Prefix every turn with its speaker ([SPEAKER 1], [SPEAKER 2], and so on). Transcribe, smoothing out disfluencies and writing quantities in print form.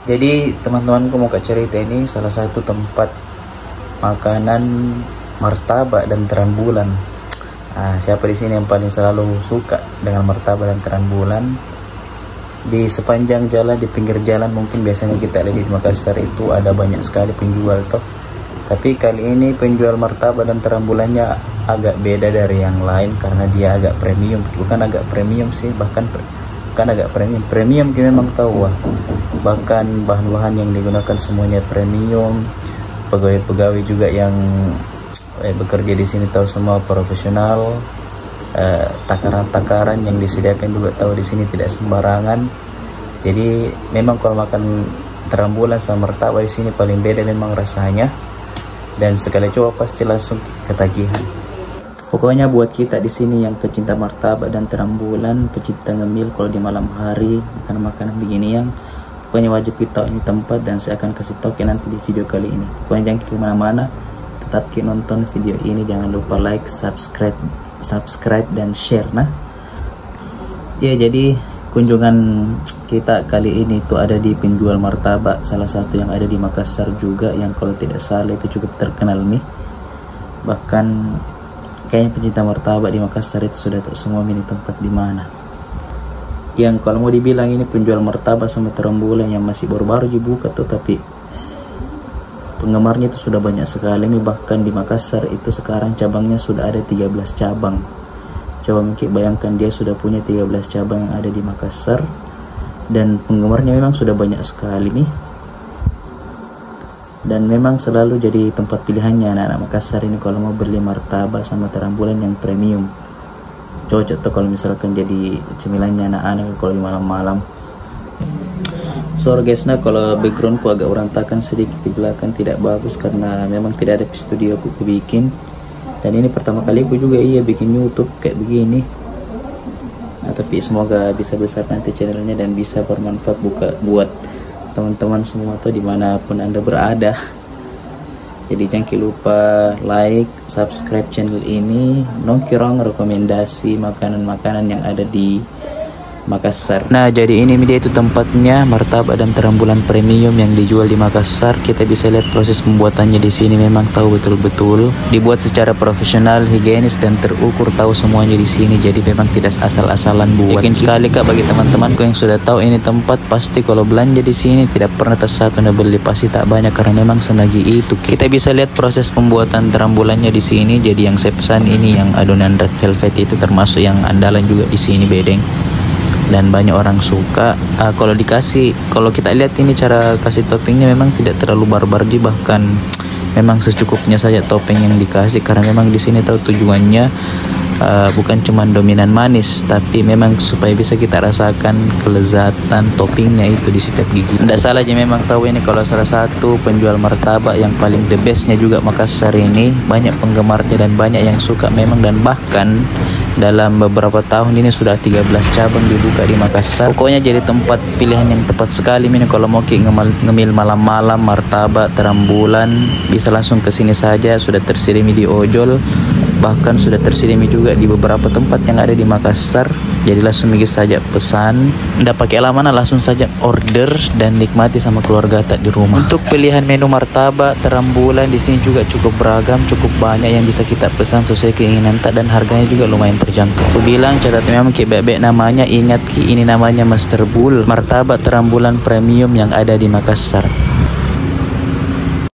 [SPEAKER 1] Jadi teman-temanku mau cerita, ini salah satu tempat makanan martabak dan terang bulan. Siapa di sini yang paling selalu suka dengan martabak dan terang bulan? Di sepanjang jalan, di pinggir jalan mungkin biasanya kita lihat di Makassar itu ada banyak sekali penjual toh. Tapi kali ini penjual martabak dan terang bulannya agak beda dari yang lain karena dia agak premium. Bukan agak premium sih, bahkan bukan agak premium kita memang tahu bahkan bahan-bahan yang digunakan semuanya premium. Pegawai-pegawai juga yang bekerja di sini tahu semua profesional. Takaran-takaran yang disediakan juga tahu di sini tidak sembarangan. Jadi memang kalau makan terang bulan sama martabak di sini paling beda memang rasanya, dan sekali coba pasti langsung ketagihan. Pokoknya buat kita di sini yang pecinta martabak dan terang bulan, pecinta ngemil kalau di malam hari makan makanan beginian, pokoknya wajib kita ini tempat, dan saya akan kasih tahu nanti di video kali ini. Pokoknya jangan kemana-mana, tetap nonton video ini, jangan lupa like, subscribe dan share. Ya, jadi kunjungan kita kali ini itu ada di penjual martabak, salah satu yang ada di Makassar juga, yang kalau tidak salah itu cukup terkenal nih. Bahkan kayaknya pencinta martabak di Makassar itu sudah tahu semua ini tempat di mana. Yang kalau mau dibilang ini penjual martabak sama terang bulan yang masih baru-baru dibuka tuh, tapi penggemarnya itu sudah banyak sekali nih. Bahkan di Makassar itu sekarang cabangnya sudah ada 13 cabang. Coba mungkin bayangkan, dia sudah punya 13 cabang yang ada di Makassar, dan penggemarnya memang sudah banyak sekali nih. Dan memang selalu jadi tempat pilihannya anak-anak Makassar ini kalau mau beli martabak sama terang bulan yang premium. Cocok tuh kalau misalkan jadi cemilannya anak-anak kalau di malam-malam. Sorry guys, kalau backgroundku agak berantakan sedikit di belakang, tidak bagus karena memang tidak ada studio aku bikin. Dan ini pertama kali aku juga bikin YouTube kayak begini. Tapi semoga bisa besar nanti channelnya dan bisa bermanfaat buat teman-teman semua tuh dimanapun Anda berada. Jadi jangan lupa like, subscribe channel ini, nongkrong rekomendasi makanan-makanan yang ada di Makassar. Nah, jadi ini dia itu tempatnya, martabak dan terang bulan premium yang dijual di Makassar. Kita bisa lihat proses pembuatannya di sini, memang tahu betul-betul dibuat secara profesional, higienis dan terukur, tahu semuanya di sini. Jadi memang tidak asal-asalan buat. Yakin sekali Kak bagi teman-temanku yang sudah tahu ini tempat, pasti kalau belanja di sini tidak pernah tersatu beli, pasti tak banyak karena memang senagi itu. Kita bisa lihat proses pembuatan terang bulannya di sini. Jadi yang saya pesan ini yang adonan red velvet itu termasuk yang andalan juga di sini, bedeng. Dan banyak orang suka. Kalau kita lihat ini cara kasih toppingnya memang tidak terlalu barbar, bahkan memang secukupnya saja topping yang dikasih, karena memang di sini tahu tujuannya bukan cuma dominan manis, tapi memang supaya bisa kita rasakan kelezatan toppingnya itu di setiap gigi. Tidak salah aja memang tahu ini kalau salah satu penjual martabak yang paling the bestnya juga Makassar ini, banyak penggemarnya dan banyak yang suka memang, dan bahkan dalam beberapa tahun ini sudah 13 cabang dibuka di Makassar. Pokoknya jadi tempat pilihan yang tepat sekali ini kalau mau ngemil malam-malam martabak terang bulan, bisa langsung ke sini saja. Sudah tersedia di ojol, bahkan sudah tersedia juga di beberapa tempat yang ada di Makassar. Jadi langsung saja pesan, tidak pakai lama, langsung saja order dan nikmati sama keluarga tak di rumah. Untuk pilihan menu martabak terang bulan di sini juga cukup beragam, cukup banyak yang bisa kita pesan sesuai keinginan tak, dan harganya juga lumayan terjangkau. Aku bilang catat memang bebek namanya, ingat ini namanya Master Bull martabak terang bulan premium yang ada di Makassar.